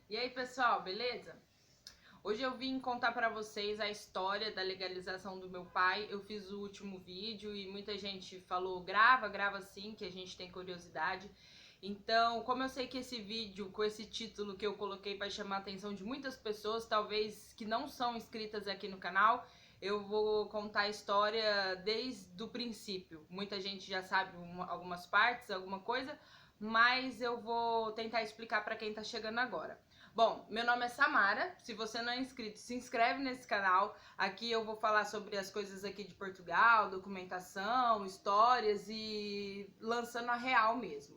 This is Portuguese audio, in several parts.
E aí, pessoal, beleza? Hoje eu vim contar pra vocês a história da legalização do meu pai. Eu fiz o último vídeo e muita gente falou: grava sim, que a gente tem curiosidade. Então, como eu sei que esse vídeo, com esse título que eu coloquei, vai chamar a atenção de muitas pessoas, talvez que não são inscritas aqui no canal, eu vou contar a história desde o princípio. Muita gente já sabe algumas partes, alguma coisa, mas eu vou tentar explicar pra quem tá chegando agora. Bom, meu nome é Samara. Se você não é inscrito, se inscreve nesse canal. Aqui eu vou falar sobre as coisas aqui de Portugal, documentação, histórias e lançando a real mesmo.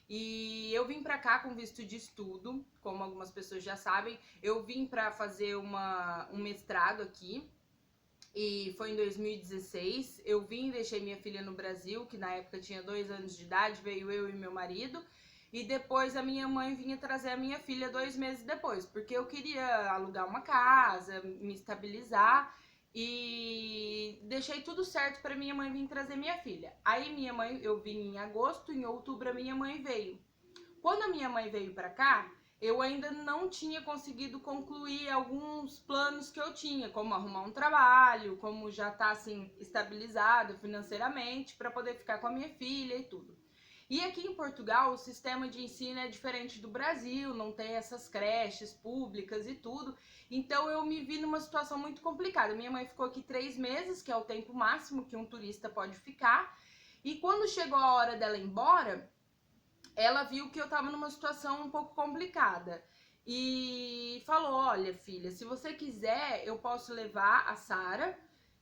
E eu vim pra cá com visto de estudo, como algumas pessoas já sabem. Eu vim pra fazer um mestrado aqui. E foi em 2016. Eu vim e deixei minha filha no Brasil, que na época tinha 2 anos de idade, veio eu e meu marido. E depois a minha mãe vinha trazer a minha filha 2 meses depois, porque eu queria alugar uma casa, me estabilizar e deixei tudo certo para minha mãe vir trazer minha filha. Aí minha mãe, eu vim em agosto, em outubro a minha mãe veio. Quando a minha mãe veio para cá, eu ainda não tinha conseguido concluir alguns planos que eu tinha, como arrumar um trabalho, como já tá assim estabilizado financeiramente para poder ficar com a minha filha e tudo. E aqui em Portugal, o sistema de ensino é diferente do Brasil, não tem essas creches públicas e tudo. Então eu me vi numa situação muito complicada. Minha mãe ficou aqui 3 meses, que é o tempo máximo que um turista pode ficar. E quando chegou a hora dela ir embora, ela viu que eu tava numa situação um pouco complicada. E falou: olha, filha, se você quiser, eu posso levar a Sara.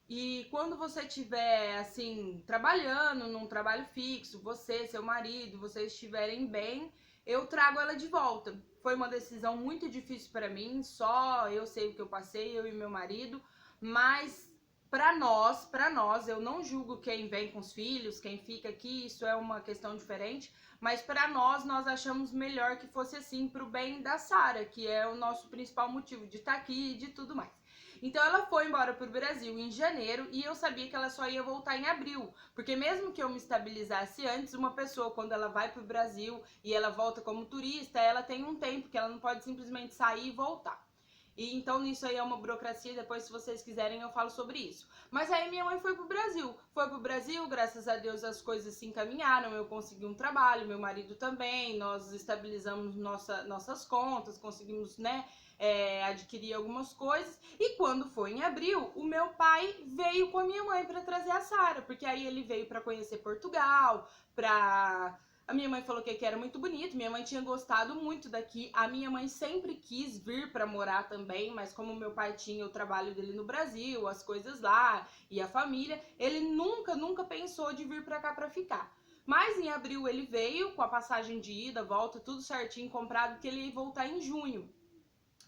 E quando você estiver, assim, trabalhando num trabalho fixo, você, seu marido, vocês estiverem bem, eu trago ela de volta. Foi uma decisão muito difícil para mim, só eu sei o que eu passei, eu e meu marido, mas para nós, eu não julgo quem vem com os filhos, quem fica aqui, isso é uma questão diferente, mas para nós achamos melhor que fosse assim pro bem da Sara, que é o nosso principal motivo de estar aqui e de tudo mais. Então ela foi embora pro Brasil em janeiro e eu sabia que ela só ia voltar em abril, porque mesmo que eu me estabilizasse antes, uma pessoa quando ela vai pro Brasil e ela volta como turista, ela tem um tempo que ela não pode simplesmente sair e voltar. E então nisso aí é uma burocracia, depois se vocês quiserem eu falo sobre isso. Mas aí minha mãe foi pro Brasil. Foi pro Brasil, graças a Deus as coisas se encaminharam, eu consegui um trabalho, meu marido também, nós estabilizamos nossas contas, conseguimos, né, adquirir algumas coisas. E quando foi em abril, o meu pai veio com a minha mãe para trazer a Sara, porque aí ele veio para conhecer Portugal, para a minha mãe falou que era muito bonito, minha mãe tinha gostado muito daqui. A minha mãe sempre quis vir para morar também, mas como meu pai tinha o trabalho dele no Brasil, as coisas lá e a família, ele nunca pensou de vir para cá para ficar. Mas em abril ele veio com a passagem de ida, volta, tudo certinho comprado, que ele ia voltar em junho.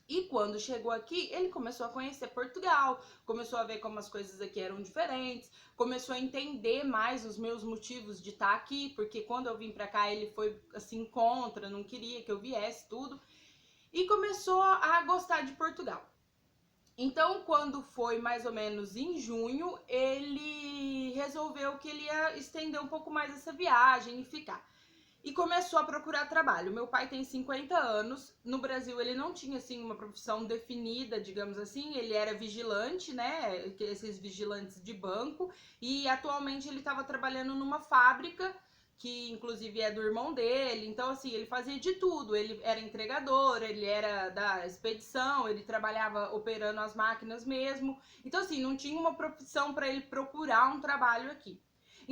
E quando chegou aqui, ele começou a conhecer Portugal, começou a ver como as coisas aqui eram diferentes, começou a entender mais os meus motivos de estar aqui, porque quando eu vim pra cá ele foi assim contra, não queria que eu viesse tudo, e começou a gostar de Portugal. Então, quando foi mais ou menos em junho, ele resolveu que ele ia estender um pouco mais essa viagem e ficar. E começou a procurar trabalho. Meu pai tem 50 anos. No Brasil, ele não tinha assim uma profissão definida, digamos assim. Ele era vigilante, né? Esses vigilantes de banco. E atualmente ele estava trabalhando numa fábrica que inclusive é do irmão dele. Então, assim, ele fazia de tudo. Ele era entregador, ele era da expedição, ele trabalhava operando as máquinas mesmo. Então, assim, não tinha uma profissão para ele procurar um trabalho aqui.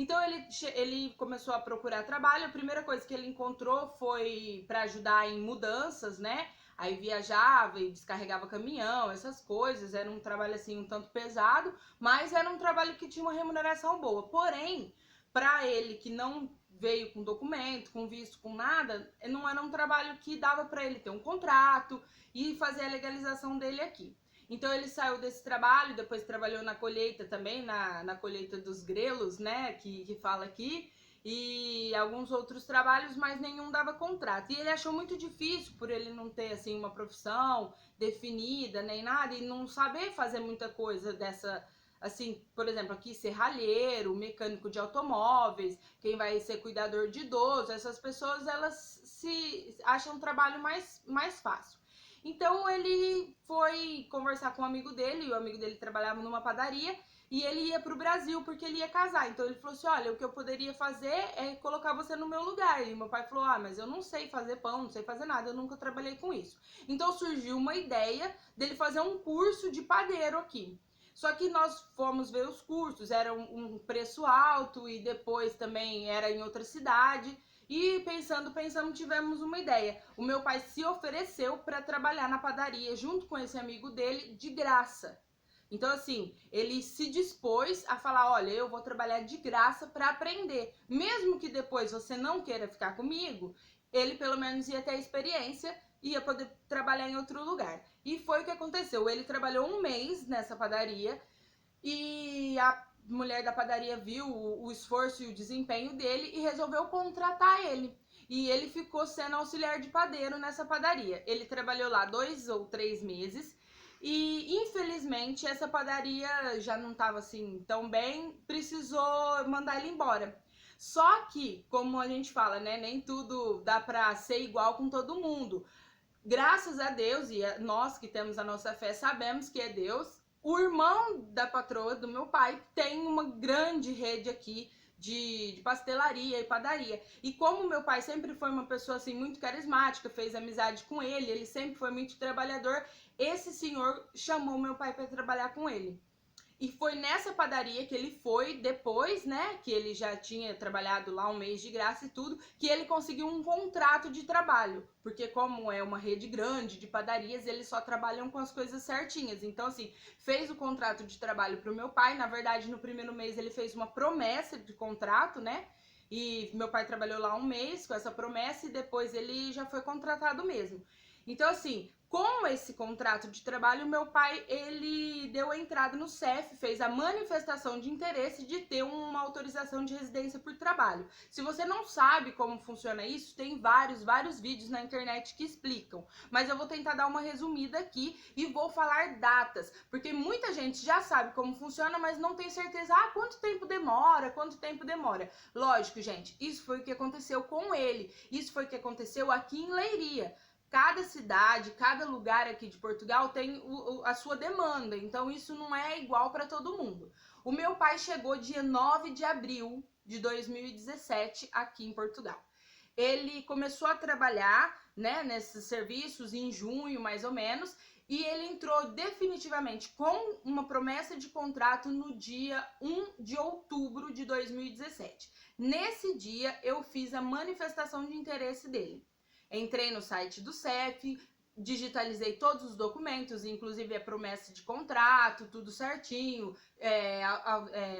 Então ele começou a procurar trabalho. A primeira coisa que ele encontrou foi para ajudar em mudanças, né? Aí viajava e descarregava caminhão, essas coisas. Era um trabalho assim um tanto pesado, mas era um trabalho que tinha uma remuneração boa. Porém, para ele que não veio com documento, com visto, com nada, não era um trabalho que dava para ele ter um contrato e fazer a legalização dele aqui. Então ele saiu desse trabalho, depois trabalhou na colheita também, na colheita dos grelos, né, que fala aqui, e alguns outros trabalhos, mas nenhum dava contrato. E ele achou muito difícil, por ele não ter, assim, uma profissão definida, nem nada, e não saber fazer muita coisa dessa, assim, por exemplo, aqui serralheiro, mecânico de automóveis, quem vai ser cuidador de idoso, essas pessoas, elas se acham um trabalho mais fácil. Então ele foi conversar com um amigo dele, e o amigo dele trabalhava numa padaria, e ele ia pro Brasil porque ele ia casar. Então ele falou assim: olha, o que eu poderia fazer é colocar você no meu lugar. E meu pai falou: ah, mas eu não sei fazer pão, não sei fazer nada, eu nunca trabalhei com isso. Então surgiu uma ideia dele fazer um curso de padeiro aqui. Só que nós fomos ver os cursos, era um preço alto e depois também era em outra cidade. E pensando, tivemos uma ideia. O meu pai se ofereceu para trabalhar na padaria junto com esse amigo dele de graça. Então, assim, ele se dispôs a falar: olha, eu vou trabalhar de graça para aprender. Mesmo que depois você não queira ficar comigo, ele pelo menos ia ter a experiência e ia poder trabalhar em outro lugar. E foi o que aconteceu. Ele trabalhou um mês nessa padaria e a mulher da padaria viu o esforço e o desempenho dele e resolveu contratar ele. E ele ficou sendo auxiliar de padeiro nessa padaria. Ele trabalhou lá 2 ou 3 meses e, infelizmente, essa padaria já não estava assim tão bem, precisou mandar ele embora. Só que, como a gente fala, né, nem tudo dá pra ser igual com todo mundo. Graças a Deus, e nós que temos a nossa fé sabemos que é Deus, o irmão da patroa do meu pai tem uma grande rede aqui de pastelaria e padaria. E como meu pai sempre foi uma pessoa assim muito carismática, fez amizade com ele sempre foi muito trabalhador, esse senhor chamou meu pai para trabalhar com ele. E foi nessa padaria que ele foi, depois, né, que ele já tinha trabalhado lá um mês de graça e tudo, que ele conseguiu um contrato de trabalho. Porque como é uma rede grande de padarias, eles só trabalham com as coisas certinhas. Então, assim, fez o contrato de trabalho pro meu pai. Na verdade, no primeiro mês ele fez uma promessa de contrato, né? E meu pai trabalhou lá um mês com essa promessa e depois ele já foi contratado mesmo. Então, assim, com esse contrato de trabalho, meu pai, ele deu a entrada no CEF, fez a manifestação de interesse de ter uma autorização de residência por trabalho. Se você não sabe como funciona isso, tem vários vídeos na internet que explicam. Mas eu vou tentar dar uma resumida aqui e vou falar datas, porque muita gente já sabe como funciona, mas não tem certeza, quanto tempo demora. Lógico, gente, isso foi o que aconteceu com ele. Isso foi o que aconteceu aqui em Leiria. Cada cidade, cada lugar aqui de Portugal tem a sua demanda, então isso não é igual para todo mundo. O meu pai chegou dia 9 de abril de 2017 aqui em Portugal. Ele começou a trabalhar, né, nesses serviços em junho, mais ou menos, e ele entrou definitivamente com uma promessa de contrato no dia 1 de outubro de 2017. Nesse dia, eu fiz a manifestação de interesse dele. Entrei no site do CEF, digitalizei todos os documentos, inclusive a promessa de contrato, tudo certinho,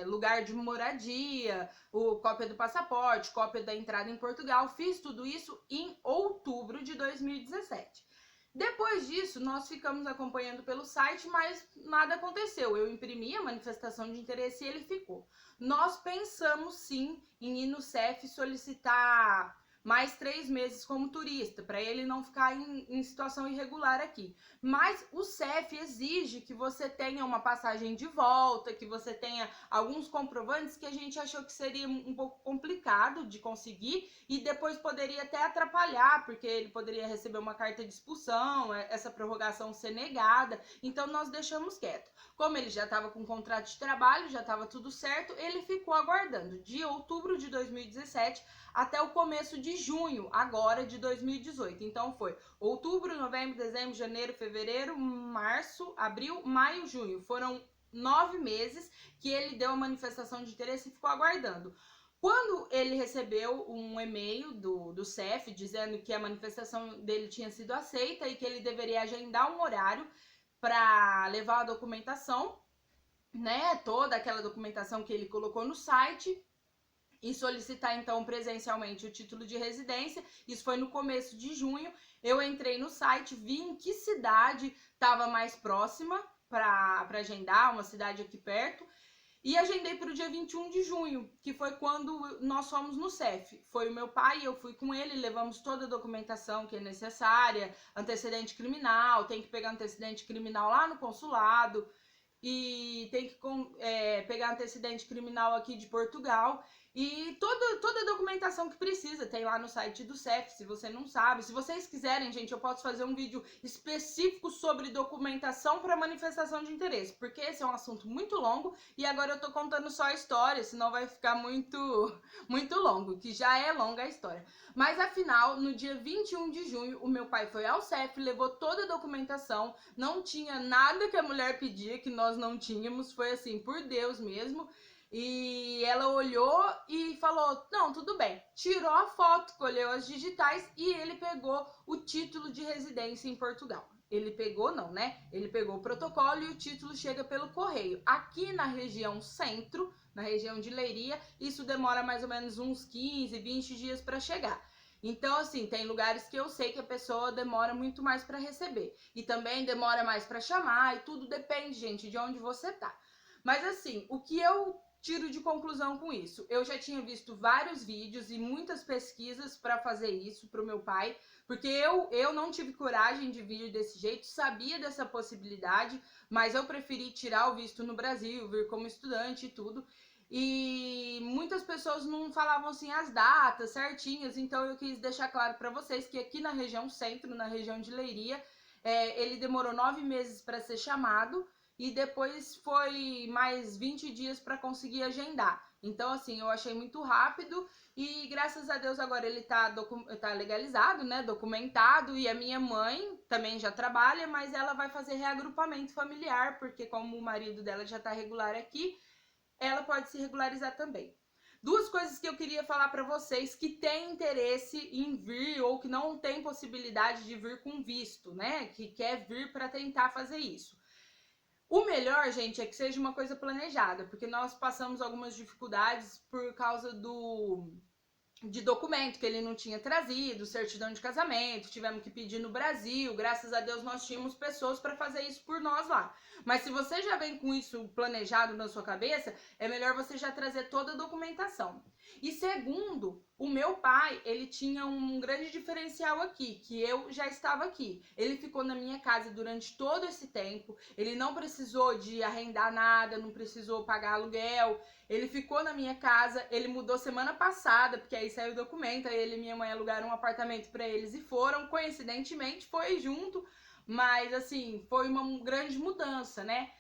lugar de moradia, cópia do passaporte, cópia da entrada em Portugal. Fiz tudo isso em outubro de 2017. Depois disso, nós ficamos acompanhando pelo site, mas nada aconteceu. Eu imprimi a manifestação de interesse e ele ficou. Nós pensamos sim em ir no CEF solicitar mais 3 meses como turista, para ele não ficar em situação irregular aqui. Mas o CEF exige que você tenha uma passagem de volta, que você tenha alguns comprovantes que a gente achou que seria um pouco complicado de conseguir e depois poderia até atrapalhar, porque ele poderia receber uma carta de expulsão, essa prorrogação ser negada, então nós deixamos quieto. Como ele já estava com contrato de trabalho, já estava tudo certo, ele ficou aguardando de outubro de 2017 até o começo de junho, agora de 2018. Então foi outubro, novembro, dezembro, janeiro, fevereiro, março, abril, maio, junho. Foram 9 meses que ele deu a manifestação de interesse e ficou aguardando. Quando ele recebeu um e-mail do CEF dizendo que a manifestação dele tinha sido aceita e que ele deveria agendar um horário para levar a documentação, né, toda aquela documentação que ele colocou no site, e solicitar então presencialmente o título de residência. Isso foi no começo de junho. Eu entrei no site, vi em que cidade estava mais próxima para agendar, uma cidade aqui perto, e agendei para o dia 21 de junho, que foi quando nós fomos no CEF. Foi o meu pai, eu fui com ele, levamos toda a documentação que é necessária, antecedente criminal, tem que pegar antecedente criminal lá no consulado, e tem que pegar antecedente criminal aqui de Portugal. E toda a documentação que precisa tem lá no site do CEF, se você não sabe. Se vocês quiserem, gente, eu posso fazer um vídeo específico sobre documentação para manifestação de interesse, porque esse é um assunto muito longo e agora eu tô contando só a história, senão vai ficar muito longo, que já é longa a história. Mas afinal, no dia 21 de junho, o meu pai foi ao CEF, levou toda a documentação, não tinha nada que a mulher pedia que nós não tínhamos, foi assim, por Deus mesmo. E ela olhou e falou, não, tudo bem. Tirou a foto, colheu as digitais e ele pegou o título de residência em Portugal. Ele pegou, não, né? Ele pegou o protocolo e o título chega pelo correio. Aqui na região centro, na região de Leiria, isso demora mais ou menos uns 15, 20 dias para chegar. Então, assim, tem lugares que eu sei que a pessoa demora muito mais para receber. E também demora mais para chamar e tudo depende, gente, de onde você tá. Mas assim, o que eu tiro de conclusão com isso? Eu já tinha visto vários vídeos e muitas pesquisas para fazer isso para o meu pai, porque eu não tive coragem de vir desse jeito, sabia dessa possibilidade, mas eu preferi tirar o visto no Brasil, vir como estudante e tudo. E muitas pessoas não falavam assim as datas certinhas, então eu quis deixar claro para vocês que aqui na região centro, na região de Leiria, ele demorou 9 meses para ser chamado, e depois foi mais 20 dias para conseguir agendar. Então, assim, eu achei muito rápido e graças a Deus agora ele tá legalizado, né, documentado, e a minha mãe também já trabalha, mas ela vai fazer reagrupamento familiar, porque como o marido dela já tá regular aqui, ela pode se regularizar também. Duas coisas que eu queria falar para vocês que têm interesse em vir ou que não tem possibilidade de vir com visto, né, que quer vir para tentar fazer isso. O melhor, gente, é que seja uma coisa planejada, porque nós passamos algumas dificuldades por causa de documento que ele não tinha trazido, certidão de casamento, tivemos que pedir no Brasil, graças a Deus nós tínhamos pessoas para fazer isso por nós lá. Mas se você já vem com isso planejado na sua cabeça, é melhor você já trazer toda a documentação. E segundo, o meu pai, ele tinha um grande diferencial aqui, que eu já estava aqui. Ele ficou na minha casa durante todo esse tempo, ele não precisou de arrendar nada, não precisou pagar aluguel, ele ficou na minha casa, ele mudou semana passada, porque aí saiu o documento, aí ele e minha mãe alugaram um apartamento para eles e foram, coincidentemente, foi junto, mas assim, foi uma grande mudança, né?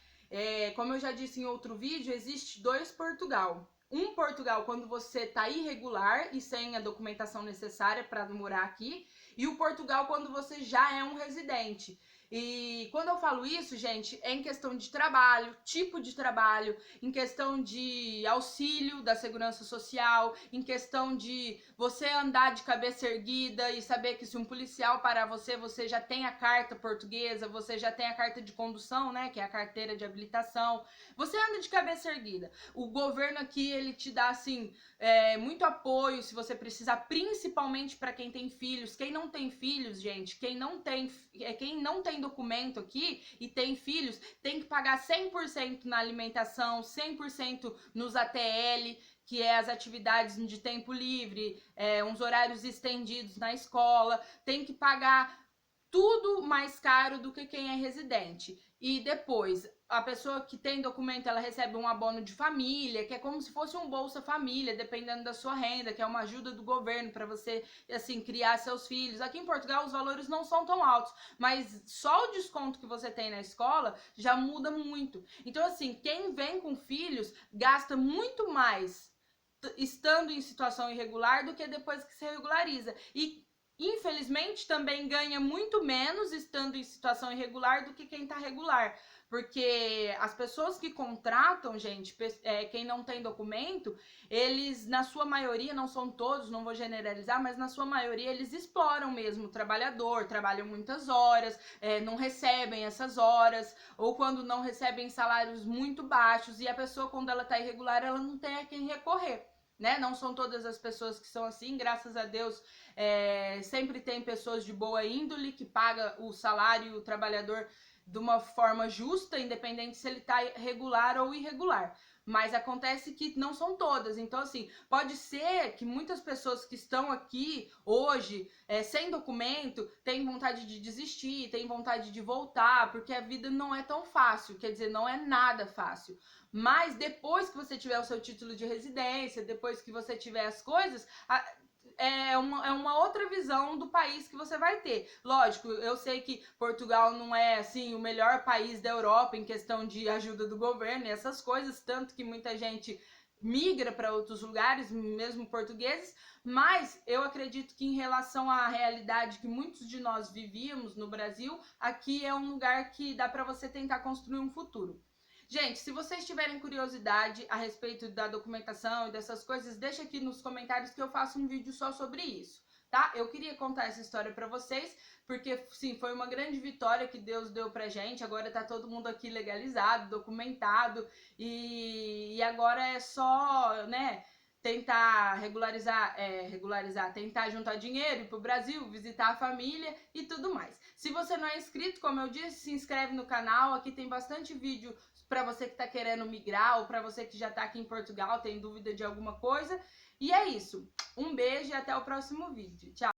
Como eu já disse em outro vídeo, existe 2 Portugal. Um Portugal quando você tá irregular e sem a documentação necessária para morar aqui, e o Portugal quando você já é um residente. E quando eu falo isso, gente, é em questão de trabalho, tipo de trabalho, em questão de auxílio da segurança social, em questão de você andar de cabeça erguida e saber que se um policial parar você, você já tem a carta portuguesa, você já tem a carta de condução, né, que é a carteira de habilitação. Você anda de cabeça erguida. O governo aqui, ele te dá, assim, muito apoio se você precisar, principalmente para quem tem filhos. Quem não tem filhos, gente, quem não tem documento aqui e tem filhos, tem que pagar 100% na alimentação, 100% nos ATL, que é as atividades de tempo livre, uns horários estendidos na escola, tem que pagar tudo mais caro do que quem é residente. E depois, a pessoa que tem documento, ela recebe um abono de família, que é como se fosse um Bolsa Família, dependendo da sua renda, que é uma ajuda do governo para você, assim, criar seus filhos. Aqui em Portugal, os valores não são tão altos, mas só o desconto que você tem na escola já muda muito. Então, assim, quem vem com filhos gasta muito mais estando em situação irregular do que depois que se regulariza. E infelizmente também ganha muito menos estando em situação irregular do que quem tá regular, porque as pessoas que contratam, gente, quem não tem documento, eles, na sua maioria, não são todos, não vou generalizar, mas na sua maioria eles exploram mesmo o trabalhador, trabalham muitas horas, não recebem essas horas, ou quando não recebem salários muito baixos, e a pessoa, quando ela tá irregular, ela não tem a quem recorrer. Né? Não são todas as pessoas que são assim, graças a Deus, sempre tem pessoas de boa índole que paga o salário e o trabalhador de uma forma justa, independente se ele está regular ou irregular. mas acontece que não são todas. Então, assim, pode ser que muitas pessoas que estão aqui hoje, sem documento, têm vontade de desistir, têm vontade de voltar, porque a vida não é tão fácil, quer dizer, não é nada fácil. Mas depois que você tiver o seu título de residência, depois que você tiver as coisas, é uma outra visão do país que você vai ter. Lógico, eu sei que Portugal não é assim o melhor país da Europa em questão de ajuda do governo e essas coisas, tanto que muita gente migra para outros lugares, mesmo portugueses, mas eu acredito que em relação à realidade que muitos de nós vivíamos no Brasil, aqui é um lugar que dá para você tentar construir um futuro. Gente, se vocês tiverem curiosidade a respeito da documentação e dessas coisas, deixa aqui nos comentários que eu faço um vídeo só sobre isso, tá? Eu queria contar essa história pra vocês, porque, sim, foi uma grande vitória que Deus deu pra gente. Agora tá todo mundo aqui legalizado, documentado, e agora é só, né, tentar regularizar, tentar juntar dinheiro, ir pro Brasil, visitar a família e tudo mais. Se você não é inscrito, como eu disse, se inscreve no canal, aqui tem bastante vídeo para você que está querendo migrar ou para você que já está aqui em Portugal, tem dúvida de alguma coisa. E é isso. Um beijo e até o próximo vídeo. Tchau!